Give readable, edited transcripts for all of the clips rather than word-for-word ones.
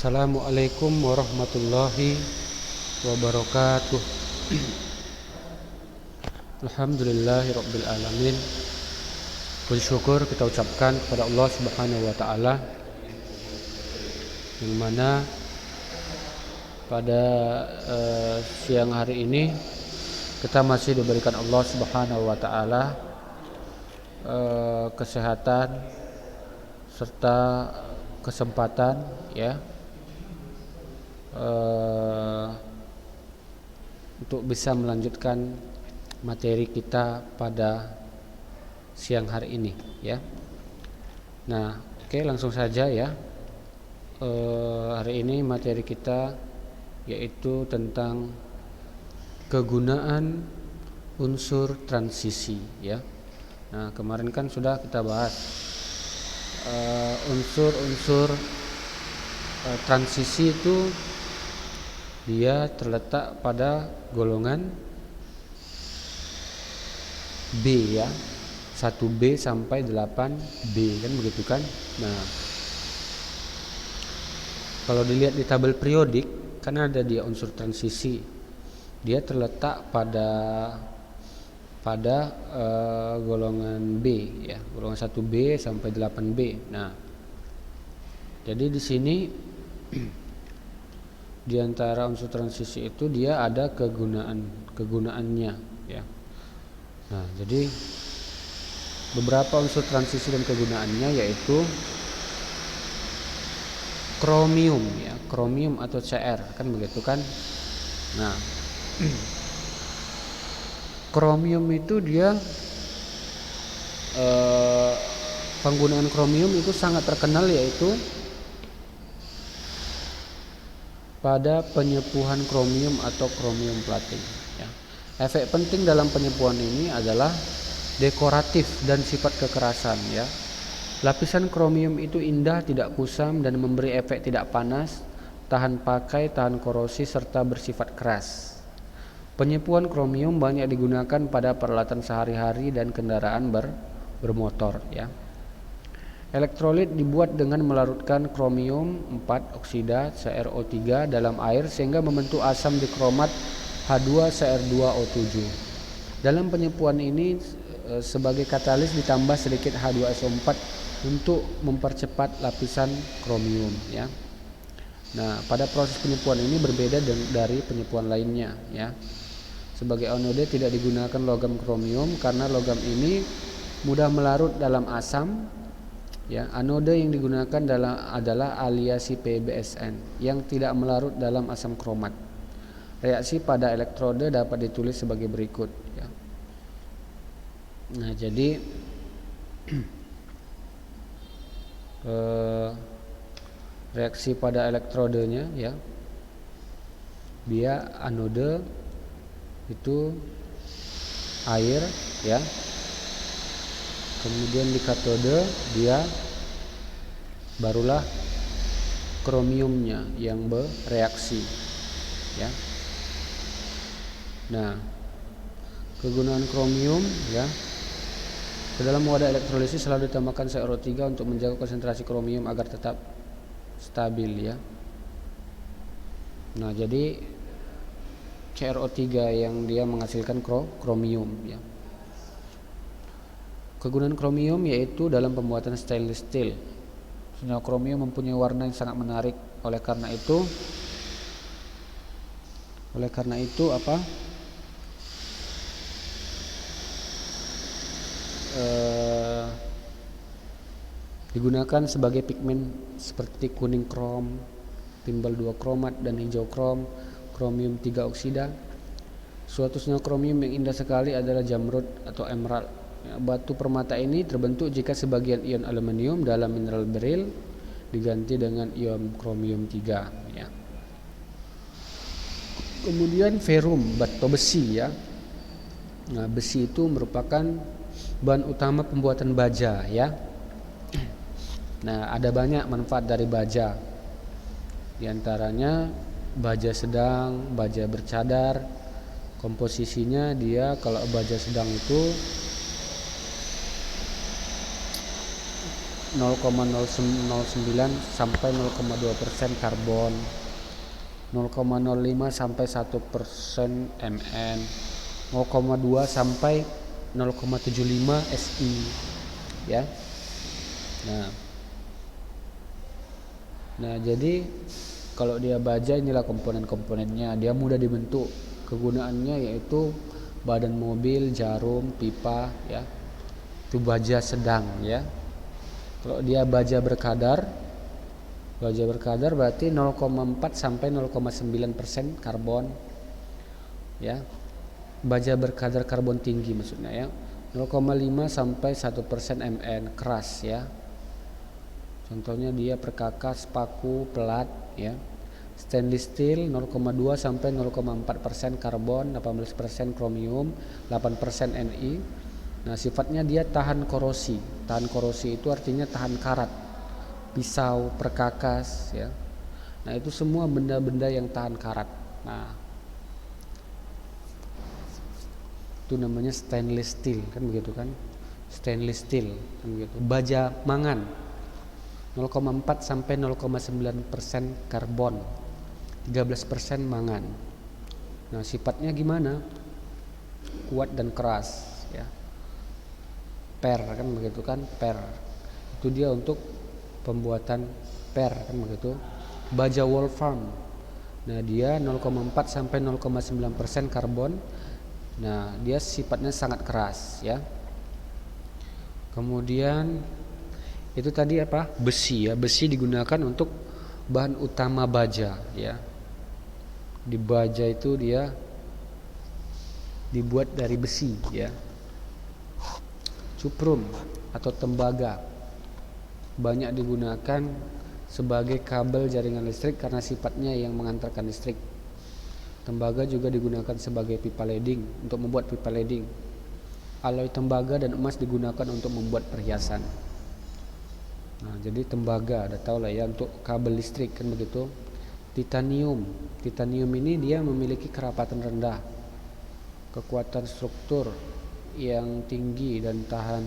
Assalamualaikum warahmatullahi wabarakatuh. Alhamdulillahirabbil alamin. Puji syukur kita ucapkan kepada Allah Subhanahu wa taala, yang mana pada siang hari ini kita masih diberikan Allah Subhanahu wa taala kesehatan serta kesempatan, ya, untuk bisa melanjutkan materi kita pada siang hari ini, ya. Nah, oke, langsung saja, ya. Hari ini materi kita yaitu tentang kegunaan unsur transisi, ya. Nah, kemarin kan sudah kita bahas unsur-unsur transisi itu dia terletak pada golongan B, ya, 1B sampai 8B, kan begitu kan. Nah, kalau dilihat di tabel periodik kan ada dia unsur transisi, dia terletak pada golongan B, ya, golongan 1B sampai 8B. Nah, jadi di sini di antara unsur transisi itu dia ada kegunaannya, ya. Nah, jadi beberapa unsur transisi dan kegunaannya yaitu kromium, ya, kromium atau Cr, kan begitu kan. Nah, kromium itu dia penggunaan kromium itu sangat terkenal, yaitu pada penyepuhan kromium atau kromium plating, ya. Efek penting dalam penyepuhan ini adalah dekoratif dan sifat kekerasan, ya. Lapisan kromium itu indah, tidak kusam, dan memberi efek tidak panas, tahan pakai, tahan korosi, serta bersifat keras. Penyepuhan kromium banyak digunakan pada peralatan sehari-hari dan kendaraan bermotor, ya. Elektrolit dibuat dengan melarutkan kromium 4 oksida CrO3 dalam air sehingga membentuk asam dikromat H2Cr2O7. Dalam penyepuhan ini sebagai katalis ditambah sedikit H2SO4 untuk mempercepat lapisan kromium, ya. Nah, pada proses penyepuhan ini berbeda dari penyepuhan lainnya, ya. Sebagai anode tidak digunakan logam kromium karena logam ini mudah melarut dalam asam, ya. Anode yang digunakan adalah aliasi PbSN yang tidak melarut dalam asam kromat. Reaksi pada elektrode dapat ditulis sebagai berikut, ya. Nah, jadi reaksi pada elektrodenya, ya, dia anode itu air, ya. Kemudian di katode dia barulah kromiumnya yang bereaksi, ya. Nah, kegunaan kromium, ya, ke dalam wadah elektrolisis selalu ditambahkan CrO3 untuk menjaga konsentrasi kromium agar tetap stabil, ya. Nah, jadi CrO3 yang dia menghasilkan kromium, ya. Kegunaan kromium yaitu dalam pembuatan stainless steel. Senyawa kromium mempunyai warna yang sangat menarik. Oleh karena itu apa? Digunakan sebagai pigmen seperti kuning krom, timbal 2 kromat, dan hijau krom, kromium 3 oksida. Suatu senyawa kromium yang indah sekali adalah jamrud atau emerald. Batu permata ini terbentuk jika sebagian ion aluminium dalam mineral beril diganti dengan ion kromium 3, ya. Kemudian ferum, batu besi, ya. Nah, besi itu merupakan bahan utama pembuatan baja, ya. Nah, ada banyak manfaat dari baja. Di antaranya baja sedang, baja bercadar. Komposisinya dia kalau baja sedang itu 0,009 sampai 0,2% karbon, 0,05 sampai 1% Mn, 0,2 sampai 0,75 Si ya. Nah, jadi kalau dia baja, inilah komponen-komponennya. Dia mudah dibentuk. Kegunaannya yaitu badan mobil, jarum, pipa ya. Itu baja sedang ya. Kalau dia baja berkadar berarti 0,4 sampai 0,9% karbon ya. Baja berkadar karbon tinggi maksudnya ya. 0,5 sampai 1% Mn keras ya. Contohnya dia perkakas, paku, pelat ya. Stainless steel 0,2 sampai 0,4% karbon, 18% kromium, 8% Ni. Nah, sifatnya dia tahan korosi. Tahan korosi itu artinya tahan karat. Pisau, perkakas ya. Nah, itu semua benda-benda yang tahan karat. Nah, itu namanya stainless steel kan begitu kan. Stainless steel kan begitu. Baja mangan 0,4 sampai 0,9% karbon, 13% mangan. Nah, sifatnya gimana? Kuat dan keras ya. Per kan begitu kan, per. Itu dia untuk pembuatan per kan begitu. Baja wolfram. Nah, dia 0,4 sampai 0,9% karbon. Nah, dia sifatnya sangat keras ya. Kemudian itu tadi apa? Besi ya. Besi digunakan untuk bahan utama baja ya. Di baja itu dia dibuat dari besi ya. Cuprum atau tembaga banyak digunakan sebagai kabel jaringan listrik karena sifatnya yang mengantarkan listrik. Tembaga juga digunakan sebagai pipa leding untuk membuat pipa leding. Alloy tembaga dan emas digunakan untuk membuat perhiasan. Nah, jadi tembaga ada tahu lah ya, untuk kabel listrik kan begitu. Titanium ini dia memiliki kerapatan rendah, kekuatan struktur yang tinggi dan tahan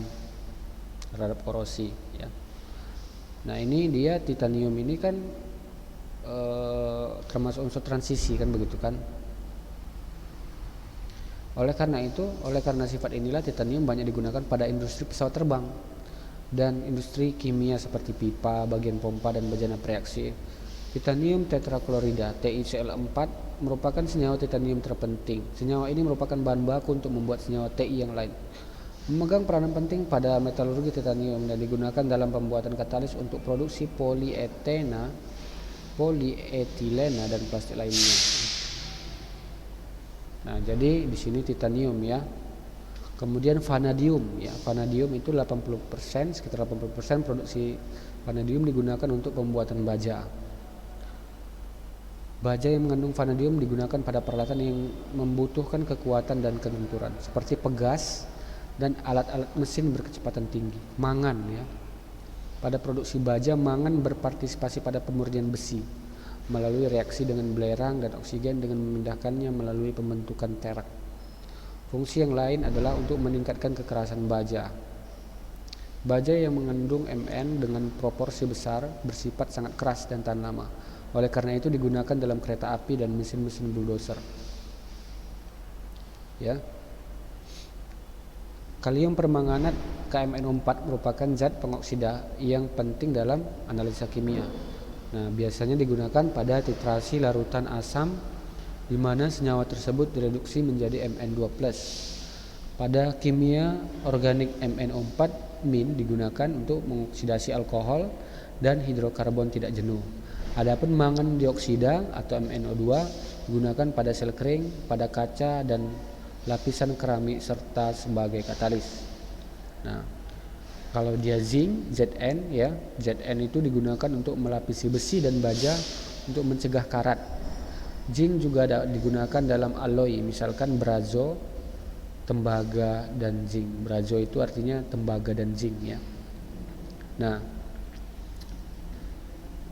terhadap korosi ya. Nah, ini dia titanium ini kan termasuk unsur transisi kan begitu kan. Oleh karena sifat inilah titanium banyak digunakan pada industri pesawat terbang dan industri kimia seperti pipa, bagian pompa dan bejana reaksi. Titanium tetraklorida TiCl4 merupakan senyawa titanium terpenting. Senyawa ini merupakan bahan baku untuk membuat senyawa Ti yang lain. Memegang peranan penting pada metalurgi titanium dan digunakan dalam pembuatan katalis untuk produksi polietilena dan plastik lainnya. Nah, jadi di sini titanium ya. Kemudian vanadium ya. Vanadium itu 80%, sekitar 80% produksi vanadium digunakan untuk pembuatan baja. Baja yang mengandung vanadium digunakan pada peralatan yang membutuhkan kekuatan dan kelenturan seperti pegas dan alat-alat mesin berkecepatan tinggi. Mangan ya. Pada produksi baja, mangan berpartisipasi pada pemurnian besi melalui reaksi dengan belerang dan oksigen dengan memindahkannya melalui pembentukan terak. Fungsi yang lain adalah untuk meningkatkan kekerasan baja. Baja yang mengandung Mn dengan proporsi besar bersifat sangat keras dan tahan lama. Oleh karena itu digunakan dalam kereta api dan mesin-mesin bulldozer. Ya. Kalium permanganat KMnO4 merupakan zat pengoksida yang penting dalam analisa kimia. Nah, biasanya digunakan pada titrasi larutan asam di mana senyawa tersebut direduksi menjadi Mn2+. Pada kimia organik MnO4 min digunakan untuk mengoksidasi alkohol dan hidrokarbon tidak jenuh. Adapun mangan dioksida atau MnO2 digunakan pada sel kering, pada kaca dan lapisan keramik serta sebagai katalis. Nah, kalau dia zinc Zn ya, Zn itu digunakan untuk melapisi besi dan baja untuk mencegah karat. Zinc juga digunakan dalam alloy, misalkan brazo, tembaga dan zinc. Brazo itu artinya tembaga dan zinc ya. Nah,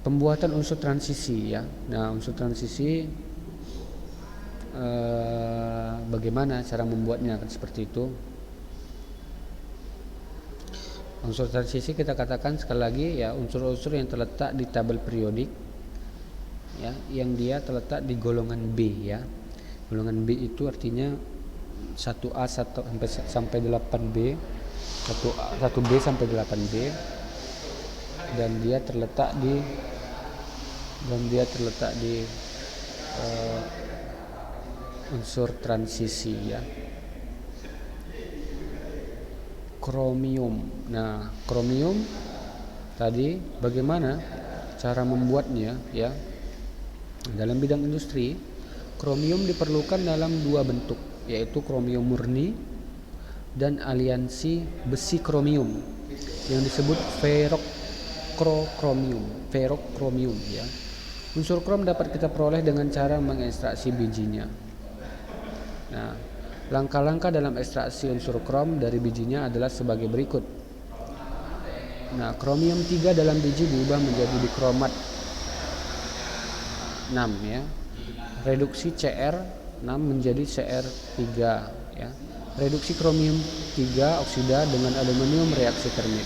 pembuatan unsur transisi ya. Nah, unsur transisi bagaimana cara membuatnya kan seperti itu. Unsur transisi kita katakan sekali lagi ya, unsur-unsur yang terletak di tabel periodik ya, yang dia terletak di golongan B ya. Golongan B itu artinya 1A sampai 8B, 1B sampai 8B, dan dia terletak di unsur transisi ya. Kromium. Nah, kromium tadi bagaimana cara membuatnya ya? Dalam bidang industri, kromium diperlukan dalam dua bentuk, yaitu kromium murni dan aliansi besi kromium yang disebut ferrokromium ya. Unsur krom dapat kita peroleh dengan cara mengekstraksi bijinya. Nah, langkah-langkah dalam ekstraksi unsur krom dari bijinya adalah sebagai berikut. Nah, kromium 3 dalam biji diubah menjadi dikromat 6 ya. Reduksi Cr6 menjadi Cr3 ya. Reduksi kromium 3 oksida dengan aluminium reaksi termit.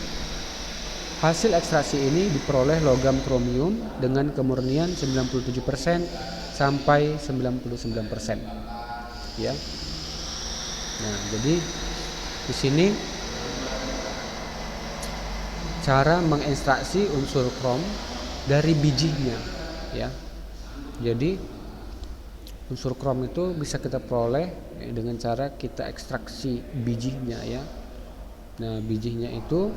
Hasil ekstraksi ini diperoleh logam kromium dengan kemurnian 97% sampai 99% ya. Nah, jadi di sini cara mengekstraksi unsur krom dari bijinya ya. Jadi unsur krom itu bisa kita peroleh dengan cara kita ekstraksi bijinya ya. Nah, bijinya itu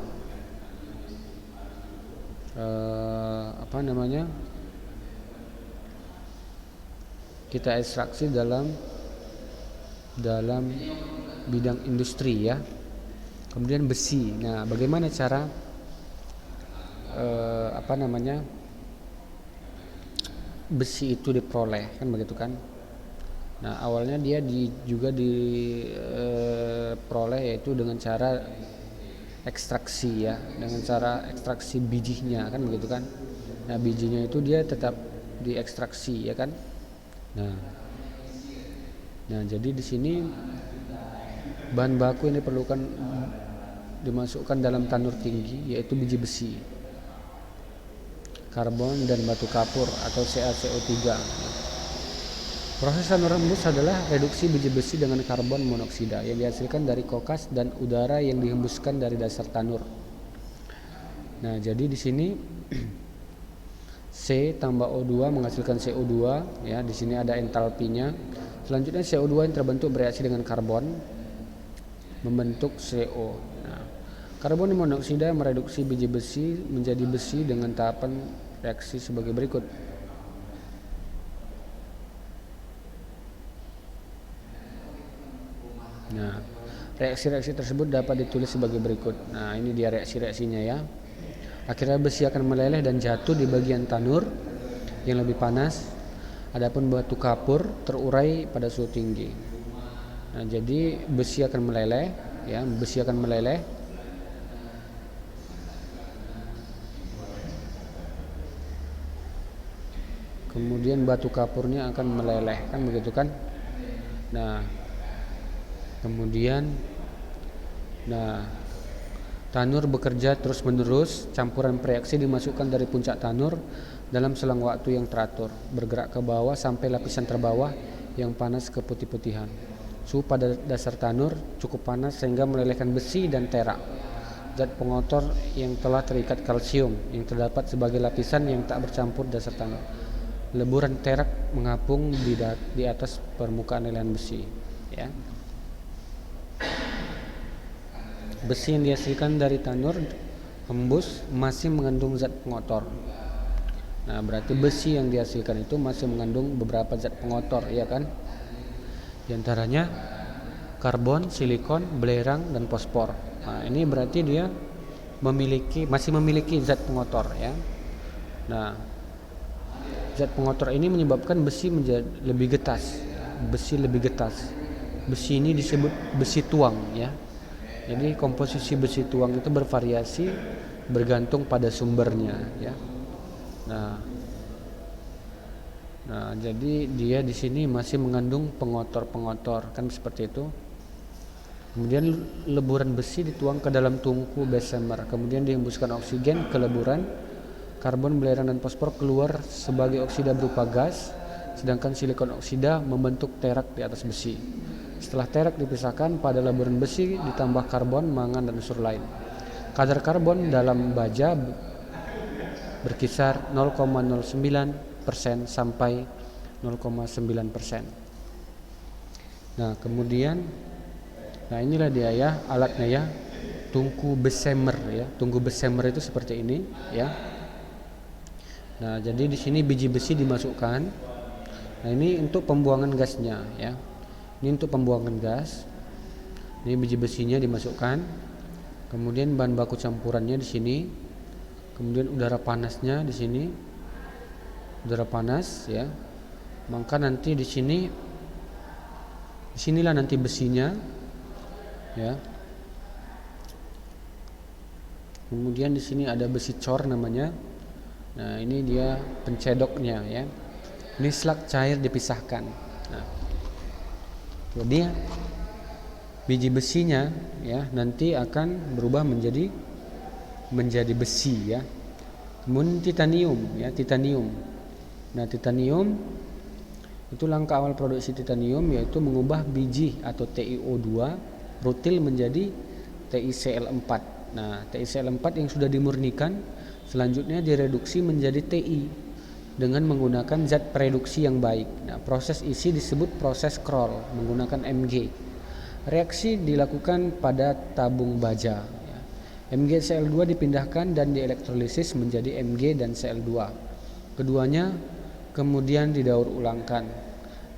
kita ekstraksi dalam bidang industri ya. Kemudian besi. Nah, bagaimana cara besi itu diperoleh, kan begitu kan? Nah, awalnya dia juga diperoleh yaitu dengan cara ekstraksi ya, dengan cara ekstraksi bijinya, kan begitu kan? Nah, bijinya itu dia tetap diekstraksi ya kan? Nah, jadi di sini bahan baku yang diperlukan dimasukkan dalam tanur tinggi yaitu biji besi, karbon dan batu kapur atau CaCO3. Proses tanur embus adalah reduksi biji besi dengan karbon monoksida yang dihasilkan dari kokas dan udara yang dihembuskan dari dasar tanur. Nah, jadi di sini C tambah O2 menghasilkan CO2 ya, di sini ada entalpinya. Selanjutnya CO2 yang terbentuk bereaksi dengan karbon membentuk CO. Nah, karbon monoksida mereduksi biji besi menjadi besi dengan tahapan reaksi sebagai berikut. Nah, reaksi-reaksi tersebut dapat ditulis sebagai berikut. Nah, ini dia reaksi-reaksinya ya. Akhirnya besi akan meleleh dan jatuh di bagian tanur yang lebih panas. Adapun batu kapur terurai pada suhu tinggi. Nah, jadi besi akan meleleh ya, besi akan meleleh. Kemudian batu kapurnya akan meleleh, kan begitu kan? Nah, kemudian tanur bekerja terus-menerus, campuran reaksi dimasukkan dari puncak tanur dalam selang waktu yang teratur, bergerak ke bawah sampai lapisan terbawah yang panas keputih-putihan. Suhu pada dasar tanur cukup panas sehingga melelehkan besi dan terak, zat pengotor yang telah terikat kalsium yang terdapat sebagai lapisan yang tak bercampur dasar tanur. Leburan terak mengapung di atas permukaan lelehan besi ya. Besi yang dihasilkan dari tanur embus masih mengandung zat pengotor. Nah, berarti besi yang dihasilkan itu masih mengandung beberapa zat pengotor, ya kan? Di antaranya karbon, silikon, belerang, dan fosfor. Nah, ini berarti dia masih memiliki zat pengotor, ya. Nah, zat pengotor ini menyebabkan besi menjadi lebih getas. Besi ini disebut besi tuang, ya. Jadi komposisi besi tuang itu bervariasi bergantung pada sumbernya, ya. Nah, jadi dia di sini masih mengandung pengotor-pengotor, kan seperti itu. Kemudian leburan besi dituang ke dalam tungku Bessemer, kemudian dihembuskan oksigen ke leburan, karbon, belerang, dan fosfor keluar sebagai oksida berupa gas, sedangkan silikon oksida membentuk terak di atas besi. Setelah terak dipisahkan, pada leburan besi ditambah karbon, mangan, dan unsur lain. Kadar karbon dalam baja berkisar 0,09% sampai 0,9%. Nah, kemudian inilah dia ya alatnya ya, tungku Bessemer ya. Tungku Bessemer itu seperti ini ya. Nah, jadi di sini biji besi dimasukkan. Nah, ini untuk pembuangan gasnya ya. Ini untuk pembuangan gas. Ini biji besinya dimasukkan. Kemudian bahan baku campurannya di sini. Kemudian udara panasnya di sini. Udara panas ya. Maka nanti di sinilah nanti besinya ya. Kemudian di sini ada besi cor namanya. Nah, ini dia pencedoknya ya. Ini slug cair dipisahkan. Nah, jadi biji besinya ya nanti akan berubah menjadi besi ya. Kemudian titanium ya, titanium. Nah, titanium itu langkah awal produksi titanium yaitu mengubah biji atau TiO2 rutil menjadi TiCl4. Nah, TiCl4 yang sudah dimurnikan selanjutnya direduksi menjadi Ti dengan menggunakan zat pereduksi yang baik. Nah, proses isi disebut proses Kroll menggunakan Mg. Reaksi dilakukan pada tabung baja. MgCl2 dipindahkan dan dielektrolisis menjadi Mg dan Cl2. Keduanya kemudian didaur ulangkan.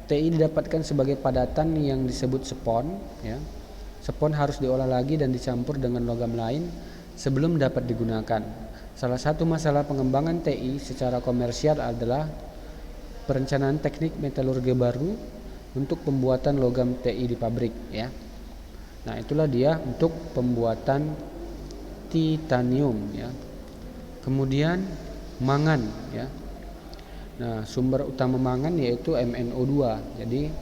Ti didapatkan sebagai padatan yang disebut spon ya. Spon harus diolah lagi dan dicampur dengan logam lain sebelum dapat digunakan. Salah satu masalah pengembangan Ti secara komersial adalah perencanaan teknik metalurgi baru untuk pembuatan logam Ti di pabrik ya. Nah, itulah dia untuk pembuatan titanium ya. Kemudian mangan ya. Nah, sumber utama mangan yaitu MnO2. Jadi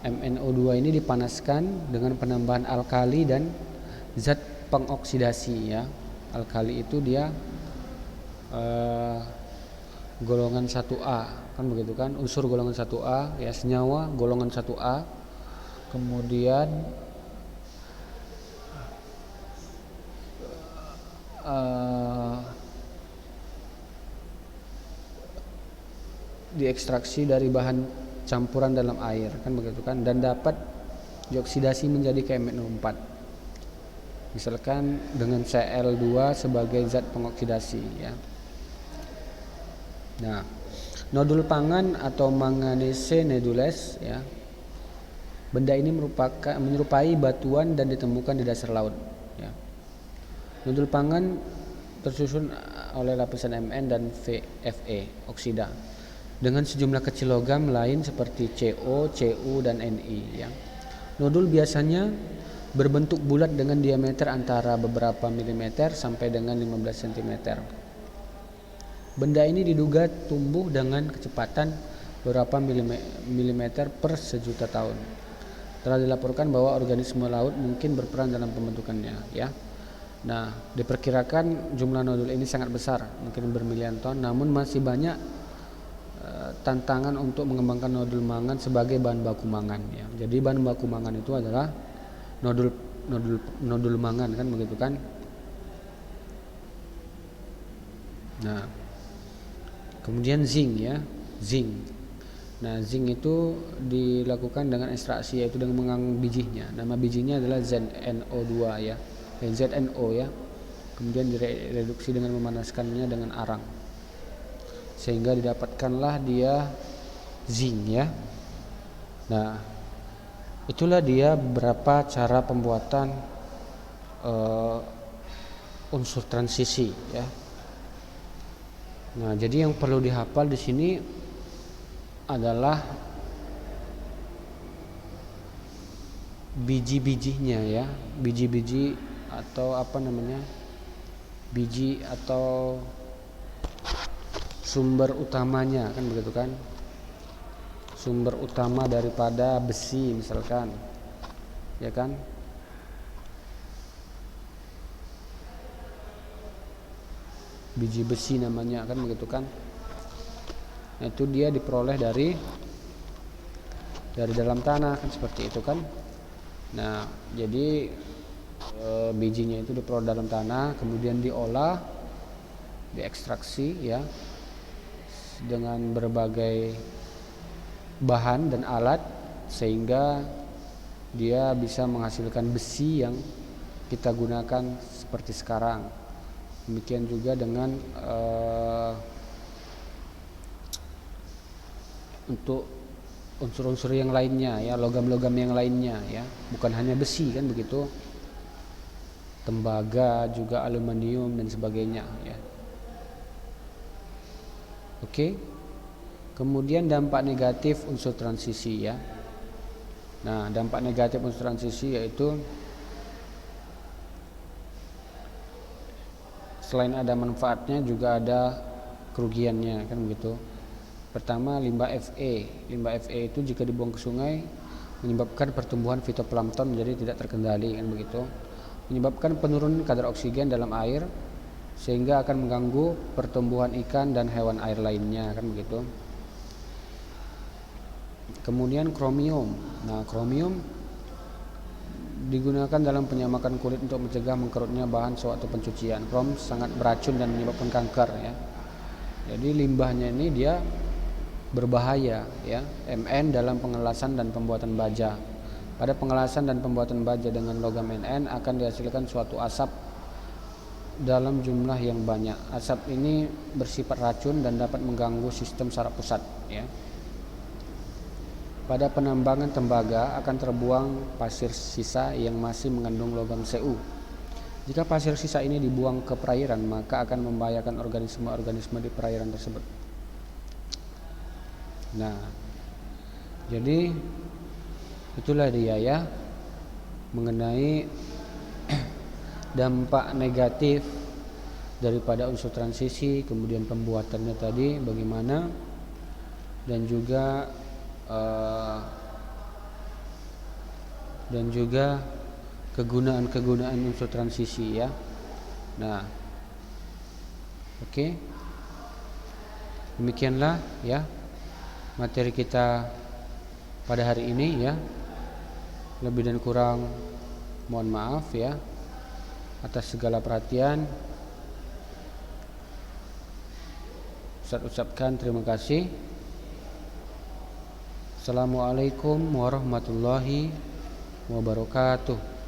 MnO2 ini dipanaskan dengan penambahan alkali dan zat pengoksidasi ya. Alkali itu dia golongan 1A kan begitu kan, unsur golongan 1A ya, senyawa golongan 1A. Kemudian diekstraksi dari bahan campuran dalam air kan begitu kan, dan dapat dioksidasi menjadi KMnO4 misalkan dengan Cl2 sebagai zat pengoksidasi ya. Nah, nodul pangan atau manganese nodules ya, benda ini menyerupai batuan dan ditemukan di dasar laut ya. Nodul pangan tersusun oleh lapisan Mn dan Fe oksida dengan sejumlah kecil logam lain seperti Co, Cu, dan Ni ya. Nodul biasanya berbentuk bulat dengan diameter antara beberapa milimeter sampai dengan 15 cm. Benda ini diduga tumbuh dengan kecepatan beberapa milimeter per sejuta tahun. Telah dilaporkan bahwa organisme laut mungkin berperan dalam pembentukannya ya. Nah, diperkirakan jumlah nodul ini sangat besar, mungkin bermilion ton, namun masih banyak tantangan untuk mengembangkan nodul mangan sebagai bahan baku mangan ya. Jadi bahan baku mangan itu adalah nodul mangan kan begitu kan. Nah, kemudian zinc ya, zinc. Nah, zinc itu dilakukan dengan ekstraksi yaitu dengan mengang bijinya. Nama bijinya adalah ZnO2 ya. ZnO ya. Kemudian direduksi dengan memanaskannya dengan arang. Sehingga didapatkanlah dia zinc ya. Nah, itulah dia beberapa cara pembuatan unsur transisi ya. Nah, jadi yang perlu dihafal di sini adalah biji-bijinya ya, biji-biji atau apa namanya, biji atau sumber utamanya kan begitu kan, sumber utama daripada besi misalkan ya kan? Biji besi namanya kan begitu kan. Nah, itu dia diperoleh dari dalam tanah kan seperti itu kan. Nah, jadi bijinya itu diperoleh dalam tanah, kemudian diolah, diekstraksi ya dengan berbagai bahan dan alat sehingga dia bisa menghasilkan besi yang kita gunakan seperti sekarang. Demikian juga dengan untuk unsur-unsur yang lainnya ya, logam-logam yang lainnya ya, bukan hanya besi kan begitu, tembaga juga, aluminium dan sebagainya ya. Oke. Kemudian dampak negatif unsur transisi ya. Nah, dampak negatif unsur transisi yaitu selain ada manfaatnya juga ada kerugiannya kan begitu. Pertama, limbah Fe. Limbah Fe itu jika dibuang ke sungai menyebabkan pertumbuhan fitoplankton menjadi tidak terkendali kan begitu. Menyebabkan penurunan kadar oksigen dalam air sehingga akan mengganggu pertumbuhan ikan dan hewan air lainnya kan begitu. Kemudian kromium. Nah, kromium digunakan dalam penyamakan kulit untuk mencegah mengkerutnya bahan sewaktu pencucian. Krom sangat beracun dan menyebabkan kanker ya. Jadi limbahnya ini dia berbahaya ya. Mn dalam pengelasan dan pembuatan baja. Pada pengelasan dan pembuatan baja dengan logam Nn akan dihasilkan suatu asap dalam jumlah yang banyak. Asap ini bersifat racun dan dapat mengganggu sistem saraf pusat ya. Pada penambangan tembaga akan terbuang pasir sisa yang masih mengandung logam Cu. Jika pasir sisa ini dibuang ke perairan, maka akan membahayakan organisme-organisme di perairan tersebut. Nah, jadi itulah dia ya mengenai dampak negatif daripada unsur transisi, kemudian pembuatannya tadi bagaimana, dan juga kegunaan-kegunaan unsur transisi ya. Nah, oke. Demikianlah ya materi kita pada hari ini ya. Lebih dan kurang mohon maaf ya atas segala perhatian. Ustaz ucapkan terima kasih. Assalamualaikum warahmatullahi wabarakatuh.